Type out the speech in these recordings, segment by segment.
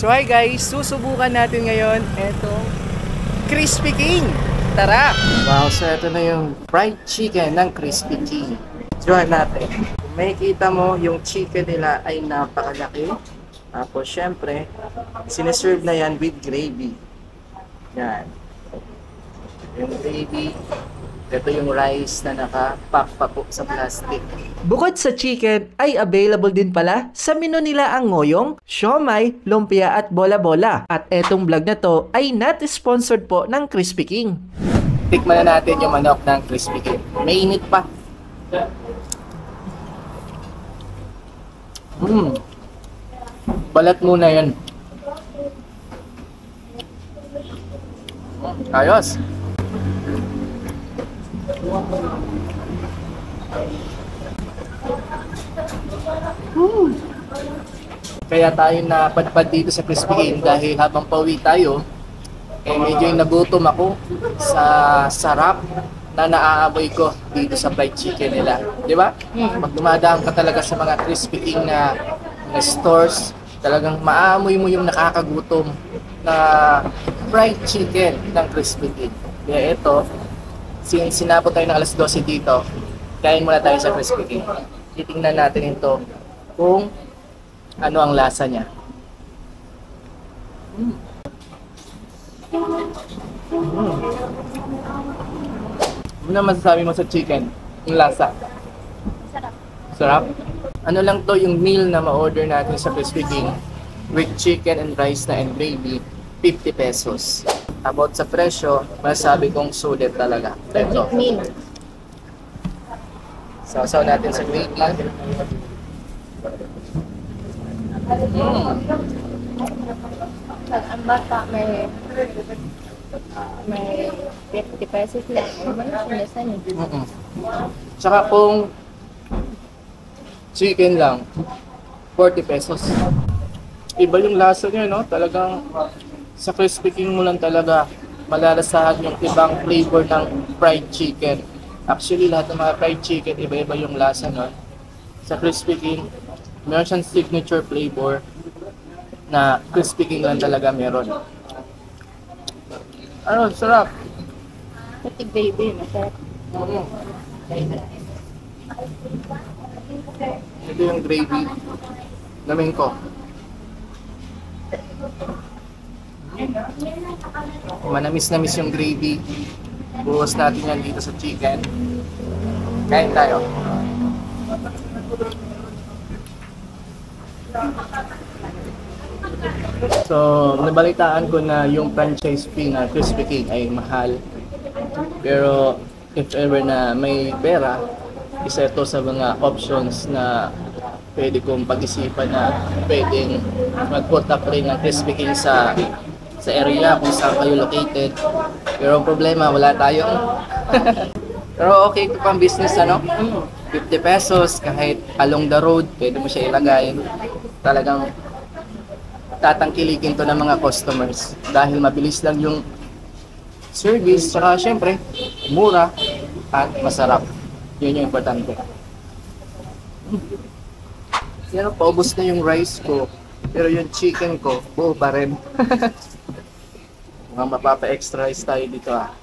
So hi guys, susubukan natin ngayon itong Crispy King. Tara! Wow, so ito na yung fried chicken ng Crispy King. Try natin. Kung makikita mo, yung chicken nila ay napakalaki. Tapos syempre, sineserve na yan with gravy. Yan. Yung gravy. Ito yung rice na nakapack pa po sa plastic. Bukod sa chicken, ay available din pala sa menu nila ang ngoyong, siomai, lumpia at bola-bola. At etong vlog na to ay not sponsored po ng Crispy King. Tikman na natin yung manok ng Crispy King. Mainit pa. Balat muna yan. Ayos. Kaya tayo napadpad dito sa Crispy King dahil habang pauwi tayo, medyo nagutom ako sa sarap na naaamoy ko dito sa fried chicken nila. Di ba? Pag dumadaan ka talaga sa mga Crispy King na stores, talagang maamoy mo yung nakakagutom na fried chicken ng Crispy King. Kaya ito, since sinabot tayo ng alas 12 dito, kain muna tayo sa Crispy King. Titingnan natin ito kung ano ang lasa niya. Ano masasabi mo sa chicken? Yung lasa? Sarap. Sarap? Ano lang to yung meal na ma-order natin sa Crispy King with chicken and rice na and gravy, 50 pesos. About sa presyo, masasabi kong sulit talaga. Ito. Sausaw natin sa gravy. Ang bata may 50 pesos lang. Sinasan eh. Tsaka kung chicken lang, 40 pesos. Iba yung lasa niya, no? Talagang sa Crispy King mo lang talaga malalasahan yung ibang flavor ng fried chicken. Actually, lahat ng mga fried chicken, iba-iba yung lasa nun. Sa Crispy King, meron siyang signature flavor na Crispy King lang talaga meron. Ano, sarap. Pati baby, masarap. Ito yung gravy. Namin ko. Manamis-namis yung gravy. Buhos natin yan dito sa chicken. Kain tayo. So, nabalitaan ko na yung franchise fee na Crispy King ay mahal. Pero, if ever na may pera, isa ito sa mga options na pwede kong pag-isipan na pwedeng mag-put up rin ng Crispy King sa area kung saan kayo located. Pero ang problema, wala tayong pero okay ito pang business, ano? 50 pesos kahit along the road, pwede mo siya ilagay. Talagang tatangkilikin to ng mga customers dahil mabilis lang yung service, saka syempre mura at masarap. Yun yung importante. Yan, paubos na yung rice ko, pero yung chicken ko buo pa rin. Mukhang mapapa-extra rice tayo dito ah.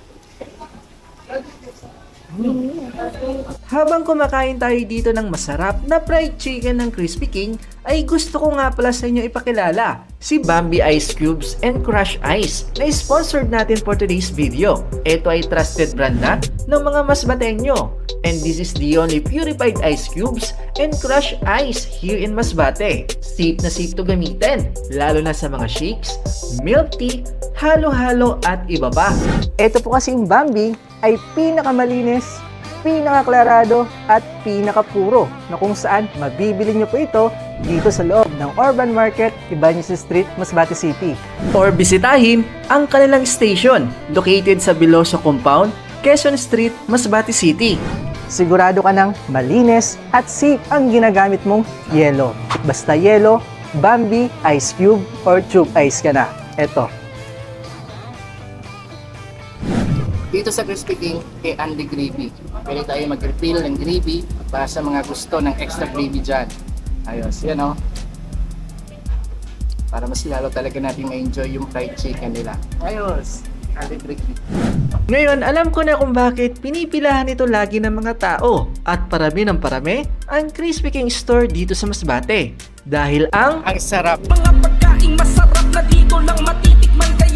Habang kumakain tayo dito ng masarap na fried chicken ng Crispy King, ay gusto ko nga pala sa inyo ipakilala si Bambi Ice Cubes and Crush Ice na sponsored natin for today's video. Ito ay trusted brand na ng mga Masbateño, and this is the only purified ice cubes and Crush Ice here in Masbate. Safe na safe to gamitin, lalo na sa mga shakes, milk tea, halo-halo at iba pa. Ito po kasing Bambi ay pinakamalinis, pinakaklarado at pinakapuro na kung saan mabibili nyo po ito dito sa loob ng Urban Market, Ibanez Street, Masbate City. Or bisitahin ang kanilang station located sa Biloso Compound, Quezon Street, Masbate City. Sigurado ka ng malinis at safe ang ginagamit mong yelo. Basta yelo, Bambi, Ice Cube, or Tube Ice ka na. Ito. Dito sa Crispy King, kay Andy Gravy. Pwede tayo mag-refill ng gravy para sa mga gusto ng extra gravy dyan. Ayos, yan o. para mas lalo talaga natin ma-enjoy yung fried chicken nila. Ayos! Ngayon, alam ko na kung bakit pinipilahan ito lagi ng mga tao at parami ng parami ang Crispy King Store dito sa Masbate. Dahil ang sarap! Mga pagkaing masarap na dito lang matitikman.